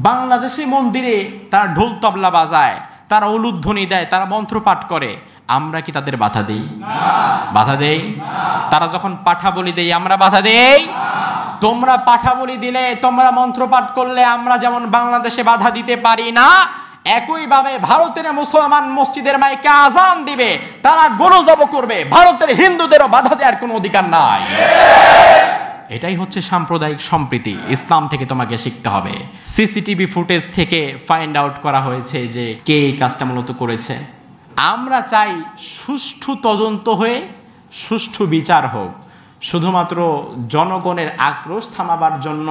বাংলাদেশি মন্দিরে তারা ঢোল তবলা বাজায়, তারা উলুধ্বনি দেয়, তারা মন্ত্র পাঠ করে, আমরা কি তাদের বাধা দেই? বাধা দেই? তারা যখন পাঠা বলি দেই আমরা বাধা দেই? তোমরা পাঠা বলি দিলে, তোমরা মন্ত্র পাঠ করলে আমরা যেমন বাংলাদেশে বাধা দিতে পারি না, একইভাবে ভারতের মুসলমান মসজিদের মাইকে আজান দিবে, তারা গরু জব করবে, ভারতের হিন্দুদেরও বাধা দেওয়ার কোনো অধিকার নাই। এটাই হচ্ছে সাম্প্রদায়িক সম্প্রীতি। ইসলাম থেকে তোমাকে শিখতে হবে। সিসিটিভি ফুটেজ থেকে ফাইন্ড আউট করা হয়েছে যে কে এই কাজটা মূলত করেছে। আমরা চাই সুষ্ঠু তদন্ত হয়ে সুষ্ঠু বিচার হোক। শুধুমাত্র জনগণের আক্রোশ থামাবার জন্য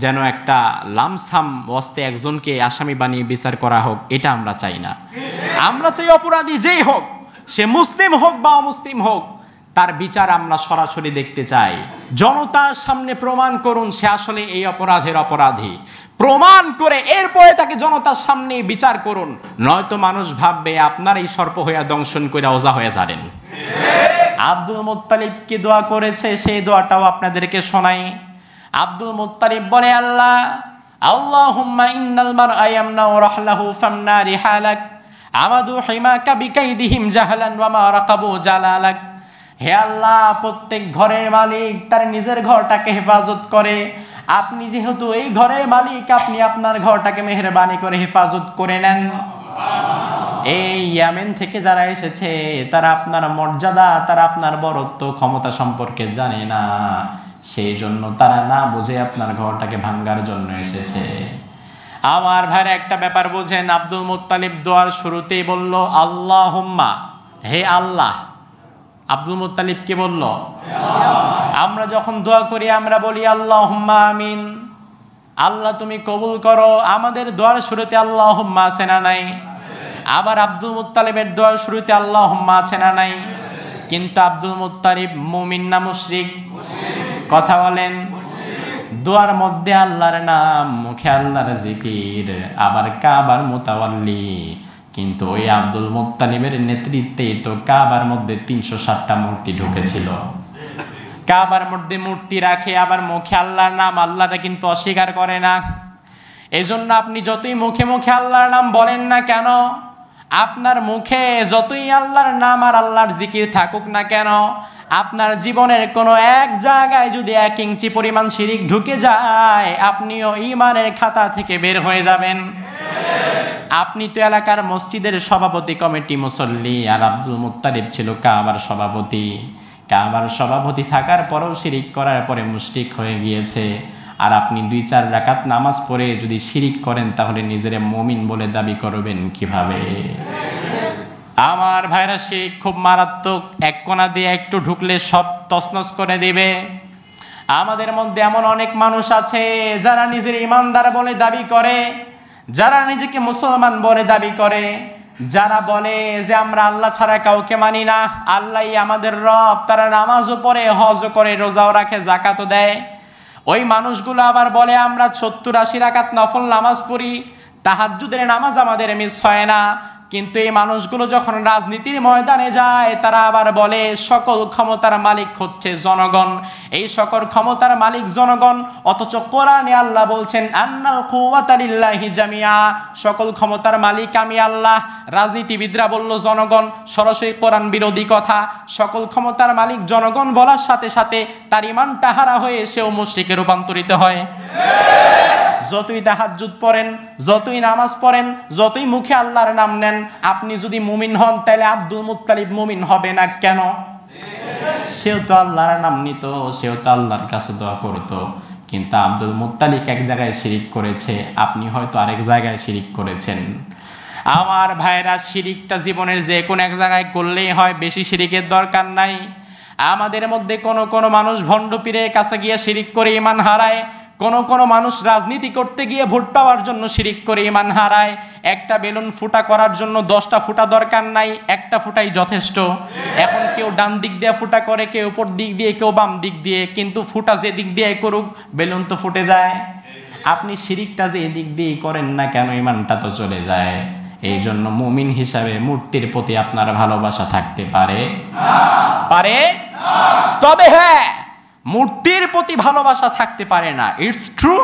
যেন একটা লামসাম ওয়াস্তে একজনকে আসামি বানিয়ে বিচার করা হোক, এটা আমরা চাই না। আমরা চাই অপরাধী যেই হোক, সে মুসলিম হোক বা অমুসলিম হোক, তার বিচার আমরা সরাসরি দেখতে চাই। জনতার সামনে প্রমাণ করুন সে আসলে এই অপরাধের অপরাধী, প্রমাণ করে এরপরে তাকে জনতার সামনে বিচার করুন, নয়তো মানুষ ভাববে আপনার এই সর্প হইয়া দংশন করে ওজা হয়ে যাবেন। আব্দুল মুত্তালিবকে দোয়া করেছে, সেই দোয়াটাও আপনাদেরকে শোনাই। আব্দুল মুত্তালিব বলে, আল্লাহ আল্লাহুম্মা ইন্নাল মারআ ইয়ামনাউ রাহলাহু ফামনা রিহালাক আমাদু হিমাকা বিকাইদিহিম জাহালান ওয়া মা রাকাবু জালালাক। হে আল্লাহ, প্রত্যেক ঘরের মালিক তার নিজের ঘরটাকে হেফাজত করে, আপনি যেহেতু এই ঘরের মালিক, আপনি আপনার ঘরটাকে মেহেরবানি করে হেফাজত করে নেন। এই ইয়ামেন থেকে যারা এসেছে তারা আপনার মর্যাদা, তারা আপনার বরত্ব ক্ষমতা সম্পর্কে জানে না, সেই জন্য তারা না বুঝে আপনার ঘরটাকে ভাঙ্গার জন্য এসেছে। আমার ভাইরা একটা ব্যাপার বোঝেন, আব্দুল মুত্তালিব দোয়ার শুরুতেই বলল আল্লাহুম্মা, হে আল্লাহ। আব্দুল মুত্তালিব কি বলল? আমরা যখন দোয়া করি আমরা বলি আল্লাহুম্মা আমিন, আল্লাহ তুমি কবুল করো। আমাদের দোয়ার শুরুতে আল্লাহুম্মা আছে না নাই? আবার আব্দুল মুত্তালিবের দোয়ার শুরুতে আল্লাহুম্মা আছে না নাই? কিন্তু আব্দুল মুত্তালিব মুমিন না মুশরিক? কথা বলেন। দোয়ার মধ্যে আল্লাহর নাম, মুখে আল্লাহর জিকির, আবার কাবার মুতাওয়াল্লি। কিন্তু ওই আব্দুল মুত্তালিবের নেতৃত্বে তো কাবার মধ্যে 307টা মূর্তি ঢুকেছিল। কাবার মধ্যে মূর্তি রাখে, আবার মুখে আল্লাহর নাম, আল্লাহটা কিন্তু অস্বীকার করে না। এজন্য আপনি যতই মুখে মুখে আল্লাহর নাম বলেন না কেন, আপনার মুখে যতই আল্লাহর নাম আর আল্লাহর জিকির থাকুক না কেন, আপনার জীবনের কোনো এক জায়গায় যদি 1 ইঞ্চি পরিমাণ শিরিক ঢুকে যায়, আপনিও ঈমানের খাতা থেকে বের হয়ে যাবেন। আপনি তো এলাকার মসজিদের সভাপতি, কমিটি, মুসল্লি, আর আব্দুল মুত্তালিব ছিল কাবার সভাপতি। কাবার সভাপতি থাকার পরেও শিরিক করার পরে মুশরিক হয়ে গিয়েছে। আর আপনি 2-4 রাকাত নামাজ পড়ে যদি শিরিক করেন, তাহলে নিজের মুমিন বলে দাবি করবেন কিভাবে? আমার ভাইরা, শিরিক খুব মারাত্মক। এক কোণা দিয়ে একটু ঢুকলে সব তছনছ করে দিবে। আমাদের মধ্যে এমন অনেক মানুষ আছে যারা নিজের ইমানদার বলে দাবি করে, যারা নিজেকে মুসলমান বলে দাবি করে, যারা বলে যে আমরা আল্লাহ ছাড়া কাউকে মানি না, আল্লাহই আমাদের রব, তারা নামাজও পড়ে, হজও করে, রোজাও রাখে, যাকাতও দেয়। ওই মানুষগুলো আবার বলে আমরা 70-80 রাকাত নফল নামাজ পড়ি, তাহাজ্জুদের নামাজ আমাদের মিস হয় না। কিন্তু এই মানুষগুলো যখন রাজনীতির ময়দানে যায়, তারা আবার বলে সকল ক্ষমতার মালিক হচ্ছে জনগণ, এই সকল ক্ষমতার মালিক জনগণ। অথচ কোরআনে আল্লাহ বলছেন আন্নাল কুওয়াতা লিল্লাহি জামিআ, সকল ক্ষমতার মালিক আমি আল্লাহ। রাজনীতিবিদরা বলল জনগণ, সরাসরি কোরআন বিরোধী কথা। সকল ক্ষমতার মালিক জনগণ বলার সাথে সাথে তার ঈমানটা হারা হয়ে সেও মুশরিকে রূপান্তরিত হয়। যতই তাহাজ্জুদ পড়েন, যতই নামাজ পড়েন, যতই মুখে আল্লাহর নাম নেন, আপনি যদি মুমিন হন, তাহলে আব্দুল মুত্তালিব মুমিন হবে না কেন? সেও তো আল্লাহর নাম নিত, সেও তো আল্লাহর কাছে দোয়া করত। কিন্তু আব্দুল মুত্তালিব এক জায়গায় শিরিক করেছে, আপনি হয়তো আরেক জায়গায় শিরিক করেছেন। আমার ভাইরা, শিরিকটা জীবনের যে কোনো এক জায়গায় করলেই হয়, বেশি শিরিকের দরকার নাই। আমাদের মধ্যে কোনো মানুষ ভণ্ড পীরের কাছে গিয়ে শিরিক করে ঈমান হারায়, কোনো মানুষ রাজনীতি করতে গিয়ে ভোট পাওয়ার জন্য শিরিক করে ঈমান হারায়। একটা বেলুন ফুটা করার জন্য 10টা ফুটা দরকার নাই, একটা ফুটাই যথেষ্ট। এখন কেউ ডান দিক দিয়ে ফুটা করে, কেউ উপর দিক দিয়ে, কেউ বাম দিক দিয়ে, কিন্তু ফুটা যে দিক দিয়ে করুক, বেলুন তো ফুটে যায়। আপনি শিরিকটা যে এদিক দিয়ে করেন না কেন, ঈমানটা তো চলে যায়। এই জন্য মুমিন হিসাবে মূর্তির প্রতি আপনার ভালোবাসা থাকতে পারে? তবে হ্যাঁ, মূর্তির প্রতি ভালোবাসা থাকতে পারে না, ইটস ট্রু।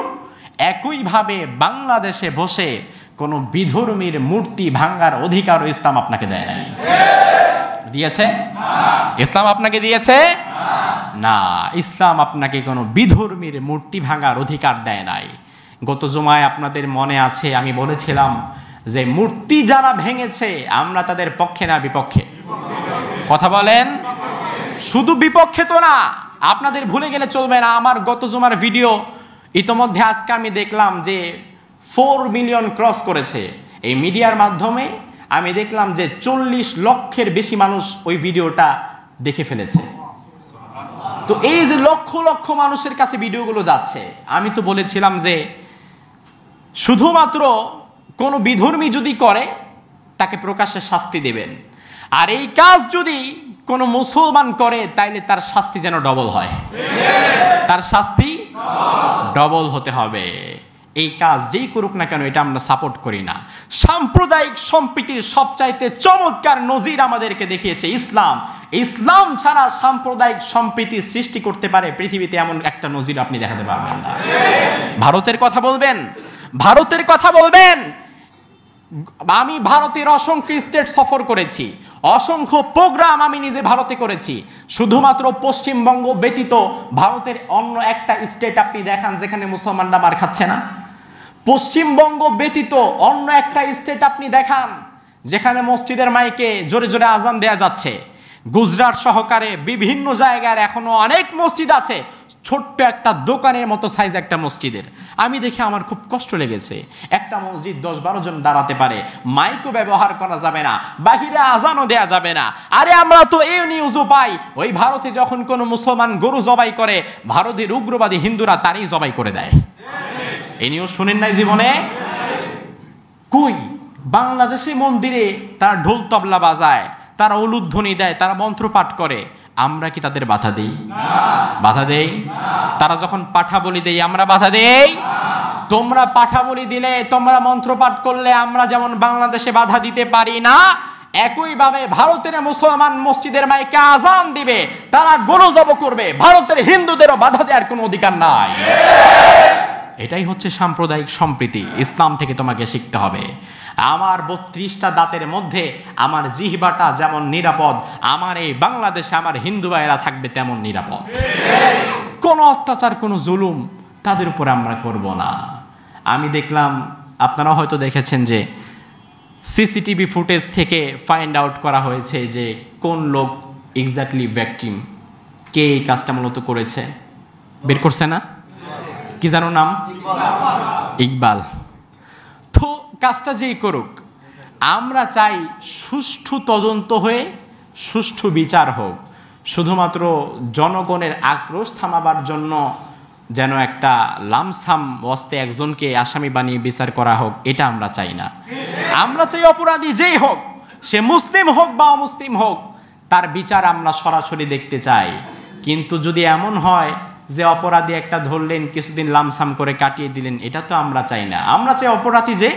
একইভাবে বাংলাদেশে বসে কোনো বিধর্মীর মূর্তি ভাঙার অধিকার ইসলাম আপনাকে দেয় নাই। দিয়েছে? ইসলাম আপনাকে দিয়েছে না। ইসলাম আপনাকে কোনো বিধর্মীর মূর্তি ভাঙার অধিকার দেয় নাই। গত জুমায় আপনাদের মনে আছে আমি বলেছিলাম যে মূর্তি যারা ভেঙেছে আমরা তাদের পক্ষে না বিপক্ষে? কথা বলেন। শুধু বিপক্ষে তো না, আপনাদের ভুলে গেলে চলবে না। আমার গত জুমার ভিডিও ইতোমধ্যে আজকে আমি দেখলাম যে 4 মিলিয়ন ক্রস করেছে। এই মিডিয়ার মাধ্যমে আমি দেখলাম যে 40 লক্ষের বেশি মানুষ ওই ভিডিওটা দেখে ফেলেছে। তো এই যে লক্ষ লক্ষ মানুষের কাছে ভিডিওগুলো যাচ্ছে, আমি তো বলেছিলাম যে শুধুমাত্র কোনো বিধর্মী যদি করে তাকে প্রকাশ্যে শাস্তি দেবেন, আর এই কাজ যদি কোনো মুসলমান করে তাইলে তার শাস্তি যেন ডবল হয়। তার শাস্তি ডবল হতে হবে। এই কাজ যেই করুক না কেন এটা আমরা সাপোর্ট করি না। সাম্প্রদায়িক সম্প্রীতির সবচাইতে চমৎকার নজির আমাদেরকে দেখিয়েছে ইসলাম। ইসলাম ছাড়া সাম্প্রদায়িক সম্প্রীতি সৃষ্টি করতে পারে পৃথিবীতে এমন একটা নজির আপনি দেখাতে পারবেন না। ভারতের কথা বলবেন, ভারতের কথা বলবেন। আমি ভারতের অসংখ্য স্টেট সফর করেছি, অসংখ্য প্রোগ্রাম আমি নিজে ভারতে করেছি। শুধুমাত্র পশ্চিমবঙ্গ ব্যতীত ভারতের অন্য একটা স্টেট আপনি দেখান যেখানে মুসলমানরা মার খাচ্ছে না। পশ্চিমবঙ্গ ব্যতীত অন্য একটা স্টেট আপনি দেখান যেখানে মসজিদের মাইকে জোরে জোরে আজান দেয়া যাচ্ছে। গুজরাট সহকারে বিভিন্ন জায়গার এখনো অনেক মসজিদ আছে, ছোট্ট একটা দোকানের মতো সাইজ একটা মসজিদের। আমি দেখে আমার খুব কষ্ট লেগেছে। একটা মসজিদ 10-12 জন দাঁড়াতে পারে, মাইকও ব্যবহার করা যাবে না, বাহিরে আজানও দেয়া যাবে না। আরে আমরা তো এই নিউজও পাই, ওই ভারতে যখন কোনো মুসলমান গরু জবাই করে ভারতের উগ্রবাদী হিন্দুরা তারই জবাই করে দেয়। এই নিউজ শুনেন নাই জীবনে? কই বাংলাদেশি মন্দিরে তারা ঢোল তবলা বাজায়, তারা উলুধ্বনি দেয়, তারা মন্ত্র পাঠ করে, আমরা কি তাদের বাধা দেই? বাধা দেই? তারা যখন পাঠা বলি দেই আমরা বাধা দেই? তোমরা পাঠা বলি দিলে, তোমরা মন্ত্র পাঠ করলে আমরা যেমন বাংলাদেশে বাধা দিতে পারি না, একইভাবে ভারতের মুসলমান মসজিদের মাইকে আজান দিবে, তারা গরু জবাই করবে, ভারতের হিন্দুদেরও বাধা দেওয়ার কোনো অধিকার নাই। এটাই হচ্ছে সাম্প্রদায়িক সম্প্রীতি। ইসলাম থেকে তোমাকে শিখতে হবে। আমার 32টা দাঁতের মধ্যে আমার জিহ্বাটা যেমন নিরাপদ, আমার এই বাংলাদেশে আমার হিন্দু ভাইয়েরা থাকবে তেমন নিরাপদ। কোনো অত্যাচার, কোনো জুলুম তাদের উপরে আমরা করব না। আমি দেখলাম, আপনারা হয়তো দেখেছেন যে সিসিটিভি ফুটেজ থেকে ফাইন্ড আউট করা হয়েছে যে কোন লোক এক্স্যাক্টলি ভিকটিম, কে এই কাজটা মূলত করেছে। বের করছে না? কি জানো নাম? ইকবাল। তো কাজটা যেই করুক, আমরা চাই সুষ্ঠু তদন্ত হয়ে সুষ্ঠু বিচার হোক। শুধুমাত্র জনগণের আক্রোশ থামাবার জন্য যেন একটা লামসাম বস্তে একজনকে আসামি বানিয়ে বিচার করা হোক, এটা আমরা চাই না। আমরা চাই অপরাধী যেই হোক, সে মুসলিম হোক বা অমুসলিম হোক, তার বিচার আমরা সরাসরি দেখতে চাই। কিন্তু যদি এমন হয় যে অপরাধী একটা ধরলেন, কিছুদিন লামসাম করে কাটিয়ে দিলেন, এটা তো আমরা চাই না। আমরা চাই অপরাধী যে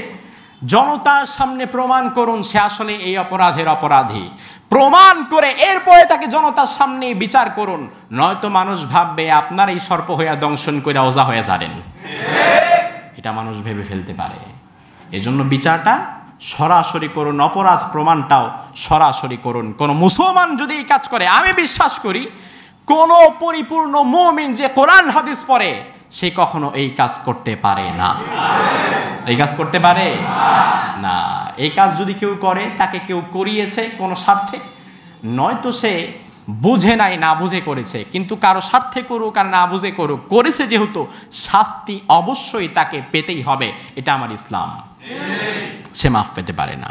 জনতার সামনে প্রমাণ করুন সে আসলে এই অপরাধের অপরাধী, প্রমাণ করে এরপরে তাকে জনতার সামনে বিচার করুন। নয়তো মানুষ ভাববে আপনার এই সর্প হইয়া দংশন করে ওজা হয়ে যাবেন, এটা মানুষ ভেবে ফেলতে পারে। এজন্য বিচারটা সরাসরি করুন, অপরাধ প্রমাণটাও সরাসরি করুন। কোন মুসলমান যদি এই কাজ করে, আমি বিশ্বাস করি কোন পরিপূর্ণ মুমিন যে কোরআন হাদিস পড়ে সে কখনো এই কাজ করতে পারে না। এই কাজ করতে পারে না। এই কাজ যদি কেউ করে, তাকে কেউ করিয়েছে কোনো স্বার্থে, নয়তো সে বুঝে নাই, না বুঝে করেছে। কিন্তু কারো স্বার্থে করুক আর না বুঝে করুক, করেছে যেহেতু শাস্তি অবশ্যই তাকে পেতেই হবে। এটা আমার ইসলাম, সে মাফ পেতে পারে না।